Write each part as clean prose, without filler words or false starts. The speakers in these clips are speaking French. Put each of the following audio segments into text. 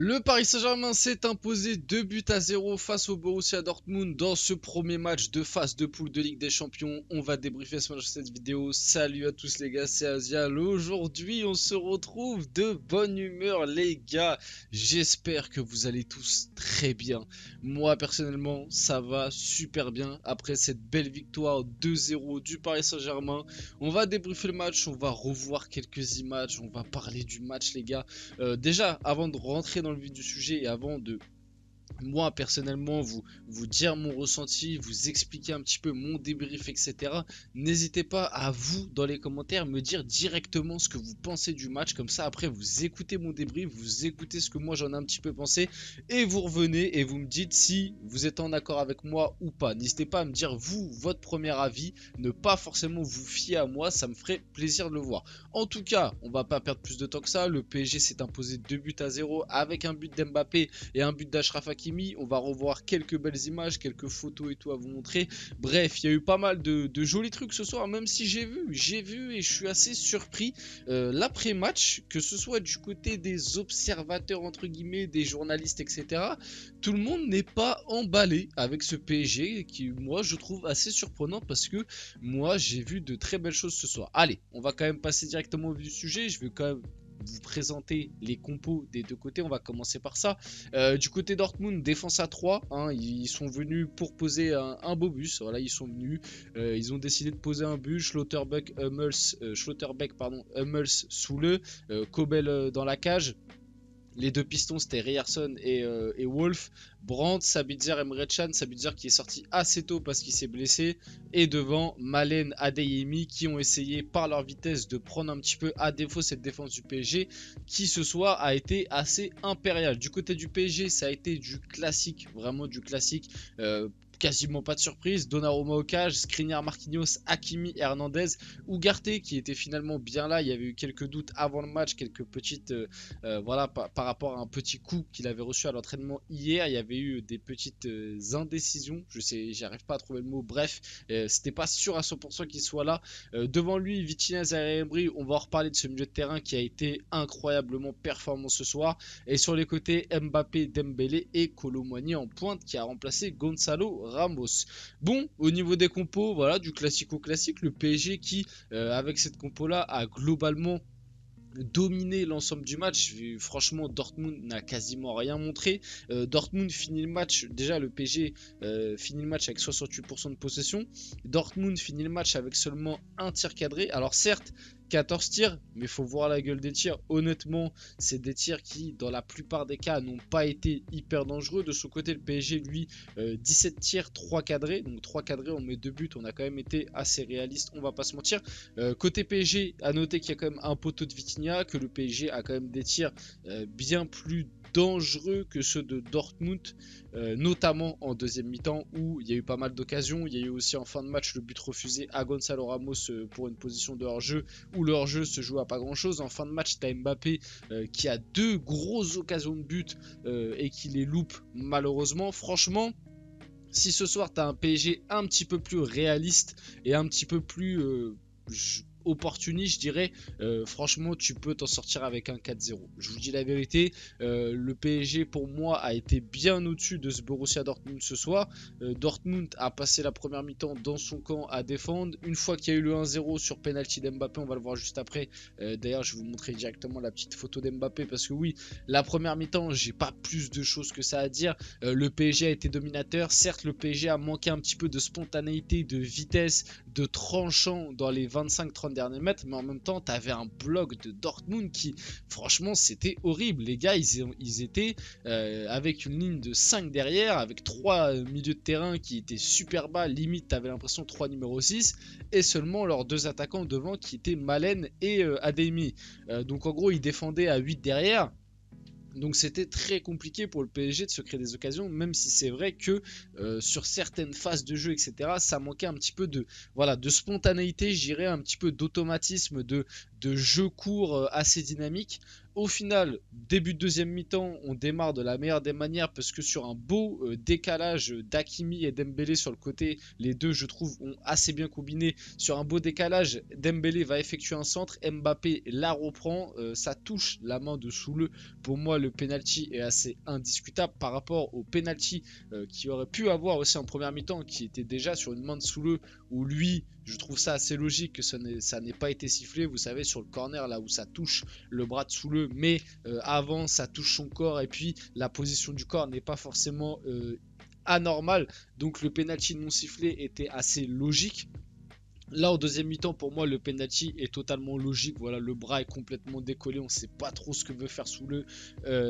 Le Paris Saint-Germain s'est imposé 2 buts à 0 face au Borussia Dortmund dans ce premier match de phase de poule de Ligue des Champions. On va débriefer ce match dans cette vidéo. Salut à tous les gars, c'est Azial. Aujourd'hui, on se retrouve de bonne humeur les gars. J'espère que vous allez tous très bien. Moi personnellement, ça va super bien après cette belle victoire 2-0 du Paris Saint-Germain. On va débriefer le match, on va revoir quelques images, on va parler du match les gars. Déjà, avant de rentrer dans le vif du sujet et avant de moi personnellement vous dire mon ressenti, vous expliquer un petit peu mon débrief, etc. N'hésitez pas à vous dans les commentaires me dire directement ce que vous pensez du match, comme ça après vous écoutez mon débrief, vous écoutez ce que moi j'en ai un petit peu pensé et vous revenez et vous me dites si vous êtes en accord avec moi ou pas. N'hésitez pas à me dire vous votre premier avis, ne pas forcément vous fier à moi, ça me ferait plaisir de le voir. En tout cas, on va pas perdre plus de temps que ça, le PSG s'est imposé 2 buts à 0 avec un but d'Mbappé et un but d'Achraf Hakimi. On va revoir quelques belles images, quelques photos et tout à vous montrer. Bref, il y a eu pas mal de jolis trucs ce soir, même si j'ai vu et je suis assez surpris l'après-match, que ce soit du côté des observateurs entre guillemets, des journalistes, etc. Tout le monde n'est pas emballé avec ce PSG qui, moi, je trouve assez surprenant parce que moi, j'ai vu de très belles choses ce soir. Allez, on va quand même passer directement au vif du sujet. Je vais quand même vous présenter les compos des deux côtés. On va commencer par ça. Du côté Dortmund, défense à 3, hein, ils sont venus pour poser un beau bus. Voilà, ils sont venus, ils ont décidé de poser un bus. Schlotterbeck, Hummels sous le, Kobel dans la cage. Les deux pistons c'était Ryerson et Wolf. Brandt, Sabitzer, Emre Can. Sabitzer qui est sorti assez tôt parce qu'il s'est blessé. Et devant Malen, Adeyemi qui ont essayé par leur vitesse de prendre un petit peu à défaut cette défense du PSG qui ce soir a été assez impériale. Du côté du PSG ça a été du classique, vraiment du classique. Quasiment pas de surprise, Donnarumma au cage, Skriniar, Marquinhos, Hakimi, Hernandez, Ugarte qui était finalement bien là. Il y avait eu quelques doutes avant le match, quelques petites voilà par rapport à un petit coup qu'il avait reçu à l'entraînement hier. Il y avait eu des petites indécisions, je sais, j'arrive pas à trouver le mot. Bref, c'était pas sûr à 100% qu'il soit là. Devant lui, Vitinha, et Embry, on va en reparler de ce milieu de terrain qui a été incroyablement performant ce soir. Et sur les côtés, Mbappé, Dembélé et Kolo Muani en pointe qui a remplacé Gonzalo Ramos. Bon, au niveau des compos, voilà, du classico-classique, le PSG qui, avec cette compo-là, a globalement dominé l'ensemble du match. Franchement, Dortmund n'a quasiment rien montré. Dortmund finit le match, déjà le PSG finit le match avec 68% de possession. Dortmund finit le match avec seulement un tir cadré. Alors certes, 14 tirs, mais il faut voir la gueule des tirs. Honnêtement, c'est des tirs qui, dans la plupart des cas, n'ont pas été hyper dangereux. De son côté, le PSG, lui, 17 tirs, 3 cadrés. Donc 3 cadrés, on met 2 buts. On a quand même été assez réaliste, on va pas se mentir. Côté PSG, à noter qu'il y a quand même un poteau de Vitinha, que le PSG a quand même des tirs bien plus dangereux que ceux de Dortmund, notamment en deuxième mi-temps où il y a eu pas mal d'occasions. Il y a eu aussi en fin de match le but refusé à Gonzalo Ramos pour une position de hors-jeu où le hors-jeu se joue à pas grand-chose. En fin de match, tu as Mbappé qui a 2 grosses occasions de but et qui les loupe malheureusement. Franchement, si ce soir tu as un PSG un petit peu plus réaliste et un petit peu plus opportuniste, je dirais, franchement tu peux t'en sortir avec un 4-0. Je vous dis la vérité, le PSG pour moi a été bien au-dessus de ce Borussia Dortmund ce soir. Dortmund a passé la première mi-temps dans son camp à défendre. Une fois qu'il y a eu le 1-0 sur penalty d'Mbappé, on va le voir juste après. D'ailleurs je vais vous montrer directement la petite photo d'Mbappé parce que oui, la première mi-temps j'ai pas plus de choses que ça à dire. Le PSG a été dominateur. Certes le PSG a manqué un petit peu de spontanéité, de vitesse, de tranchant dans les 25-30 derniers mètres, mais en même temps, tu avais un bloc de Dortmund qui, franchement, c'était horrible. Les gars, ils étaient avec une ligne de 5 derrière, avec 3 milieux de terrain qui étaient super bas, limite, tu avais l'impression 3 numéro 6, et seulement leurs 2 attaquants devant qui étaient Malen et Adeyemi. Donc en gros, ils défendaient à 8 derrière. Donc c'était très compliqué pour le PSG de se créer des occasions, même si c'est vrai que sur certaines phases de jeu, etc., ça manquait un petit peu de, voilà, de spontanéité, je dirais, un petit peu d'automatisme, de jeu court assez dynamique. Au final, début de deuxième mi-temps, on démarre de la meilleure des manières parce que sur un beau décalage d'Hakimi et Dembélé sur le côté, les deux je trouve ont assez bien combiné. Sur un beau décalage, Dembélé va effectuer un centre, Mbappé la reprend, ça touche la main de Soule. Pour moi le penalty est assez indiscutable par rapport au penalty qu'il aurait pu avoir aussi en première mi-temps qui était déjà sur une main de Soule où lui, je trouve ça assez logique que ça n'ait pas été sifflé, vous savez sur le corner là où ça touche le bras de Soule, mais avant ça touche son corps et puis la position du corps n'est pas forcément anormale, donc le penalty non sifflé était assez logique. Là, en deuxième mi-temps, pour moi, le penalty est totalement logique. Voilà, le bras est complètement décollé. On ne sait pas trop ce que veut faire Soule.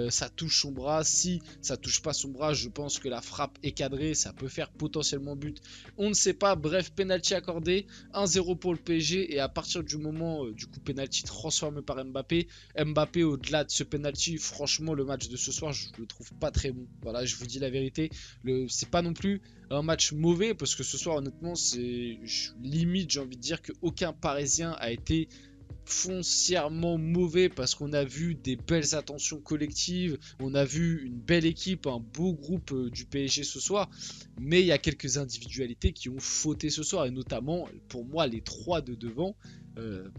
Ça touche son bras. Si ça touche pas son bras, je pense que la frappe est cadrée. Ça peut faire potentiellement but. On ne sait pas. Bref, penalty accordé. 1-0 pour le PSG. Et à partir du moment, du coup, penalty transformé par Mbappé. Mbappé, au-delà de ce penalty, franchement, le match de ce soir, je le trouve pas très bon. Voilà, je vous dis la vérité. C'est pas non plus un match mauvais parce que ce soir honnêtement c'est limite j'ai envie de dire qu'aucun Parisien a été foncièrement mauvais parce qu'on a vu des belles attentions collectives, on a vu une belle équipe, un beau groupe du PSG ce soir, mais il y a quelques individualités qui ont fauté ce soir et notamment pour moi les trois de devant,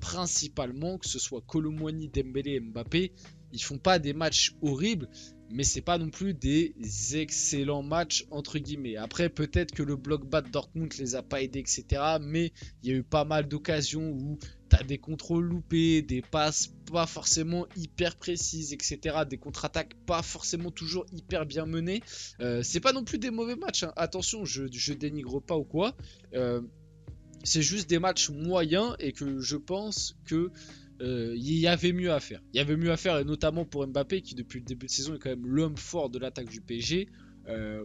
principalement que ce soit Kolo Muani, Dembélé et Mbappé, ils font pas des matchs horribles, mais c'est pas non plus des excellents matchs entre guillemets. Après peut-être que le bloc bas de Dortmund les a pas aidés etc, mais il y a eu pas mal d'occasions où t'as des contrôles loupés, des passes pas forcément hyper précises etc, des contre-attaques pas forcément toujours hyper bien menées. C'est pas non plus des mauvais matchs hein. Attention, je dénigre pas ou quoi, c'est juste des matchs moyens et que je pense que il y avait mieux à faire. Il y avait mieux à faire et notamment pour Mbappé qui depuis le début de saison est quand même l'homme fort de l'attaque du PSG.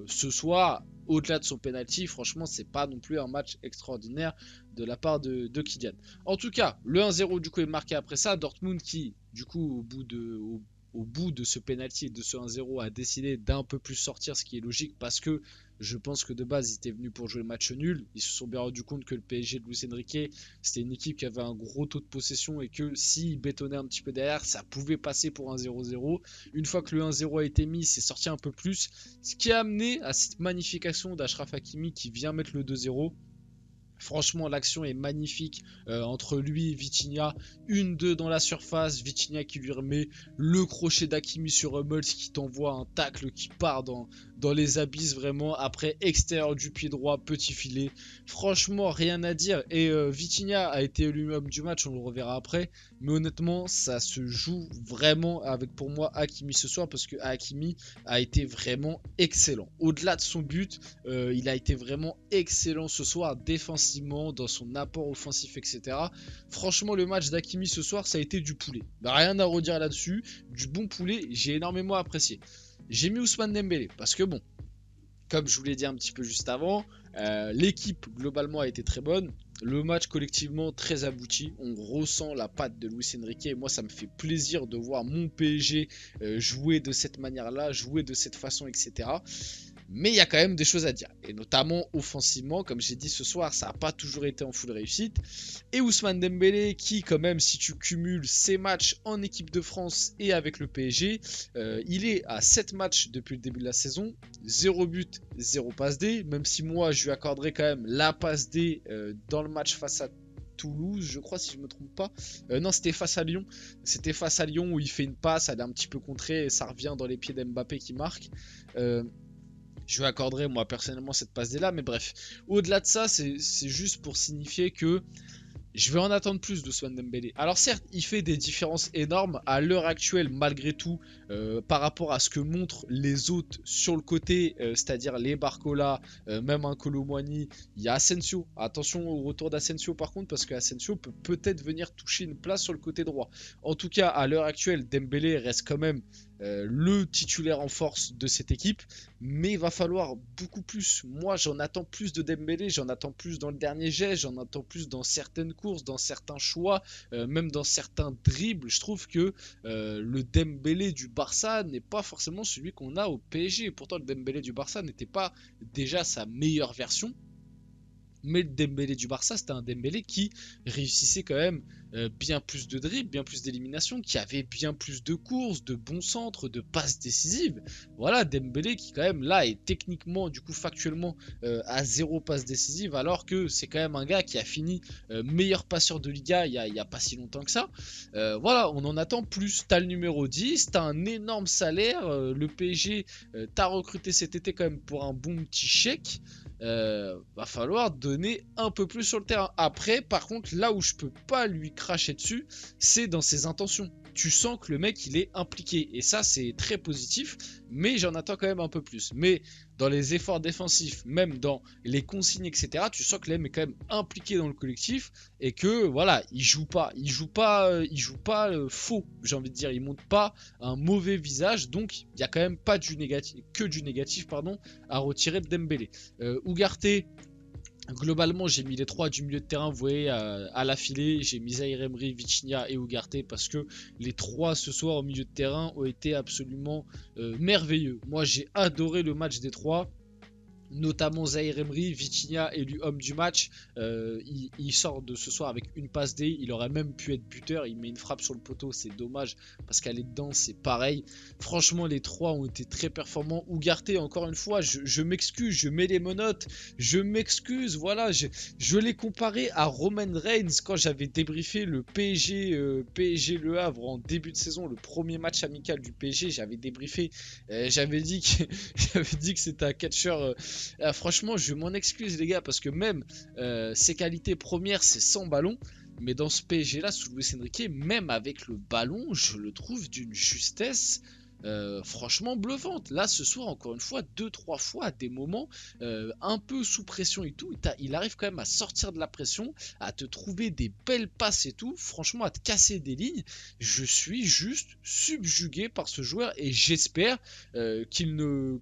Ce soir, au-delà de son penalty, franchement c'est pas non plus un match extraordinaire de la part de Kylian. En tout cas, le 1-0 du coup est marqué après ça. Dortmund qui du coup au bout de ce penalty et de ce 1-0 a décidé d'un peu plus sortir, ce qui est logique parce que je pense que de base ils étaient venus pour jouer le match nul. Ils se sont bien rendu compte que le PSG de Luis Enrique c'était une équipe qui avait un gros taux de possession et que s'ils bétonnaient un petit peu derrière ça pouvait passer pour un 0-0. Une fois que le 1-0 a été mis, c'est sorti un peu plus, ce qui a amené à cette magnifique action d'Achraf Hakimi qui vient mettre le 2-0. Franchement, l'action est magnifique entre lui et Vitinha. 1-2 dans la surface. Vitinha qui lui remet le crochet d'Hakimi sur Hummels qui t'envoie un tacle qui part dans les abysses vraiment. Après, extérieur du pied droit, petit filet. Franchement, rien à dire. Et Vitinha a été élu homme du match, on le reverra après. Mais honnêtement, ça se joue vraiment avec pour moi Hakimi ce soir parce que Hakimi a été vraiment excellent. Au-delà de son but, il a été vraiment excellent ce soir défensivement, dans son apport offensif, etc. Franchement, le match d'Hakimi ce soir, ça a été du poulet. Bah, rien à redire là-dessus. Du bon poulet, j'ai énormément apprécié. J'ai mis Ousmane Dembélé parce que bon, comme je vous l'ai dit un petit peu juste avant, l'équipe globalement a été très bonne. Le match collectivement très abouti. On ressent la patte de Luis Enrique. Et moi, ça me fait plaisir de voir mon PSG jouer de cette manière-là, jouer de cette façon, etc. Mais il y a quand même des choses à dire. Et notamment offensivement, comme j'ai dit ce soir, ça n'a pas toujours été en full réussite. Et Ousmane Dembélé, qui quand même, si tu cumules ses matchs en équipe de France et avec le PSG, il est à 7 matchs depuis le début de la saison. 0 but, 0 passe D. Même si moi, je lui accorderais quand même la passe D dans le match face à Toulouse, je crois, si je me trompe pas. Non, c'était face à Lyon. C'était face à Lyon où il fait une passe, elle est un petit peu contrée et ça revient dans les pieds d'Mbappé qui marque. Je lui accorderai moi personnellement cette passe D là, mais bref. Au-delà de ça, c'est juste pour signifier que je vais en attendre plus d'Ousmane Dembélé. Alors certes, il fait des différences énormes à l'heure actuelle malgré tout par rapport à ce que montrent les autres sur le côté, c'est-à-dire les Barcola, même un Kolo Muani. Il y a Asensio. Attention au retour d'Asensio par contre parce que Asensio peut peut-être venir toucher une place sur le côté droit. En tout cas, à l'heure actuelle, Dembélé reste quand même le titulaire en force de cette équipe, mais il va falloir beaucoup plus. Moi j'en attends plus de Dembélé, j'en attends plus dans le dernier geste, j'en attends plus dans certaines courses, dans certains choix, même dans certains dribbles. Je trouve que le Dembélé du Barça n'est pas forcément celui qu'on a au PSG. Pourtant le Dembélé du Barça n'était pas déjà sa meilleure version. Mais le Dembélé du Barça, c'était un Dembélé qui réussissait quand même bien plus de dribbles, bien plus d'éliminations, qui avait bien plus de courses, de bons centres, de passes décisives. Voilà, Dembélé qui quand même là est techniquement, du coup factuellement, à 0 passe décisive, alors que c'est quand même un gars qui a fini meilleur passeur de Liga il y a pas si longtemps que ça. Voilà, on en attend plus. T'as le numéro 10, t'as un énorme salaire, le PSG t'as recruté cet été quand même pour un bon petit chèque. Va falloir donner un peu plus sur le terrain. Après, par contre, là où je peux pas lui cracher dessus, c'est dans ses intentions. Tu sens que le mec il est impliqué et ça c'est très positif, mais j'en attends quand même un peu plus. Mais dans les efforts défensifs, même dans les consignes, etc., tu sens que l'homme est quand même impliqué dans le collectif et que voilà, il joue pas faux, j'ai envie de dire, il montre pas un mauvais visage, donc il y a quand même pas du négatif, que du négatif pardon, à retirer de Dembélé. Ugarte, globalement, j'ai mis les trois du milieu de terrain, vous voyez, à l'affilée. J'ai mis Zaïre Emery, Vitinha et Ugarte parce que les trois ce soir au milieu de terrain ont été absolument merveilleux. Moi, j'ai adoré le match des trois. Notamment Zaïre Emery, Vitinha élu homme du match. Il sort de ce soir avec une passe D. Il aurait même pu être buteur. Il met une frappe sur le poteau. C'est dommage parce qu'elle est dedans. C'est pareil. Franchement, les trois ont été très performants. Ugarte, encore une fois, je m'excuse. Je mets les menottes. Je m'excuse. Voilà. Je l'ai comparé à Roman Reigns quand j'avais débriefé le PSG Le Havre en début de saison. Le premier match amical du PSG. J'avais débriefé. J'avais dit que c'était un catcheur. Franchement, je m'en excuse les gars parce que même ses qualités premières, c'est sans ballon. Mais dans ce PSG là, sous Luis Enrique, même avec le ballon, je le trouve d'une justesse franchement bluffante. Là, ce soir, encore une fois, 2-3 fois à des moments un peu sous pression et tout, il arrive quand même à sortir de la pression, à te trouver des belles passes et tout, franchement, à te casser des lignes. Je suis juste subjugué par ce joueur et j'espère qu'il ne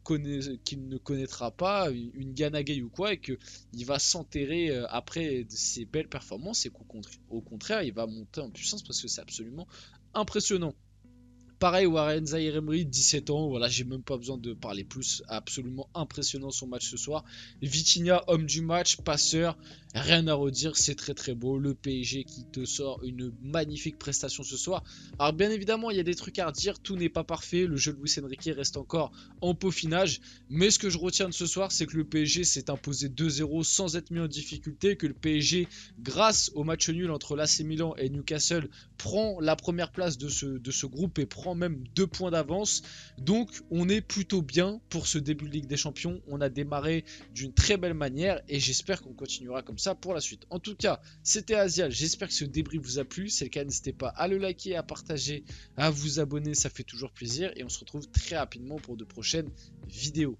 connaîtra pas une Ganagay ou quoi et qu'il va s'enterrer après ses belles performances et qu'au contraire, il va monter en puissance parce que c'est absolument impressionnant. Pareil, Warren Zaïre Emery, 17 ans, voilà, j'ai même pas besoin de parler plus, absolument impressionnant son match ce soir. Vitinha, homme du match, passeur, rien à redire, c'est très très beau. Le PSG qui te sort une magnifique prestation ce soir. Alors bien évidemment, il y a des trucs à redire, tout n'est pas parfait, le jeu de Luis Enrique reste encore en peaufinage, mais ce que je retiens de ce soir, c'est que le PSG s'est imposé 2-0 sans être mis en difficulté, que le PSG, grâce au match nul entre l'AC Milan et Newcastle, prend la première place de ce groupe et prend même 2 points d'avance. Donc on est plutôt bien pour ce début de Ligue des Champions. On a démarré d'une très belle manière et j'espère qu'on continuera comme ça pour la suite. En tout cas, c'était Azial. J'espère que ce débrief vous a plu. Si c'est le cas, n'hésitez pas à le liker, à partager, à vous abonner. Ça fait toujours plaisir et on se retrouve très rapidement pour de prochaines vidéos.